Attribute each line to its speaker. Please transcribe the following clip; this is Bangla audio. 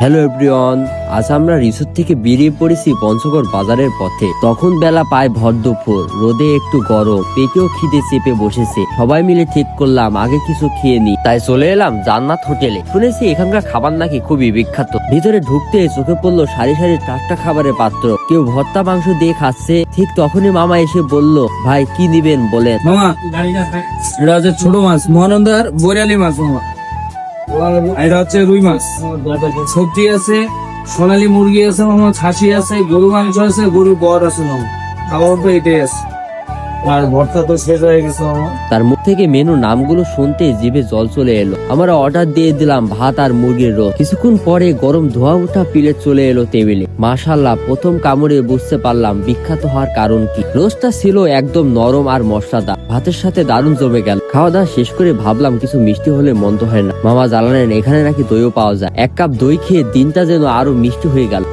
Speaker 1: হ্যালো এভরিওয়ান, আজ আমরা রিসোর্ট থেকে বেরিয়ে পড়েছি পঞ্চগড় বাজারের পথে। তখন বেলা প্রায় ভর দুপুর, রোদে একটু গরম, পেটেও খিদে চেপে বসেছে। সবাই মিলে ঠিক করলাম আগে কিছু খেয়ে নি, তাই চলে এলাম জান্নাত হোটেলে। শুনেছি এখানকার খাবার নাকি খুবই বিখ্যাত। ভিতরে ঢুকতে চোখে পড়লো সারি সারি টাটকা খাবারের পাত্র, কেউ ভর্তা মাংস দিয়ে খাচ্ছে। ঠিক তখনই মামা এসে বলল, ভাই কি নিবেন বলেন।
Speaker 2: মামা এটা হচ্ছে ছোট মাছ, মহানন্দার বরিয়ালি মাছ মামা। এটা হচ্ছে রুই মাছ, সবজি আছে, সোনালী মুরগি আছে মামা, খাসি আছে, গরু মাংস আছে, গরুর বর আছে মামা। খাবার তো এটাই আছে, আর ভর্তা তো শেষ হয়ে গেছে মামা।
Speaker 1: তার মুখ থেকে মেনু নামগুলো শুনতে জিভে জল চলে এলো। আমরা অর্ডার দিয়ে দিলাম ভাত আর মুরগির রোস্ট। কিছুক্ষণ পরে গরম ধোয়া ওঠা প্লেট চলে এলো টেবিলে। মাশাআল্লাহ, প্রথম কামড়ে বুঝতে পারলাম বিখ্যাত হওয়ার কারণ কি। রোস্টটা ছিল একদম নরম আর মশলাদার, ভাতের সাথে দারুণ জমে গেল। খাওয়া দাওয়া শেষ করে ভাবলাম কিছু মিষ্টি হলে মন্দ হয় না। মামা জানালেন এখানে নাকি দইও পাওয়া যায়। এক কাপ দই খেয়ে দিনটা যেন আরো মিষ্টি হয়ে গেল।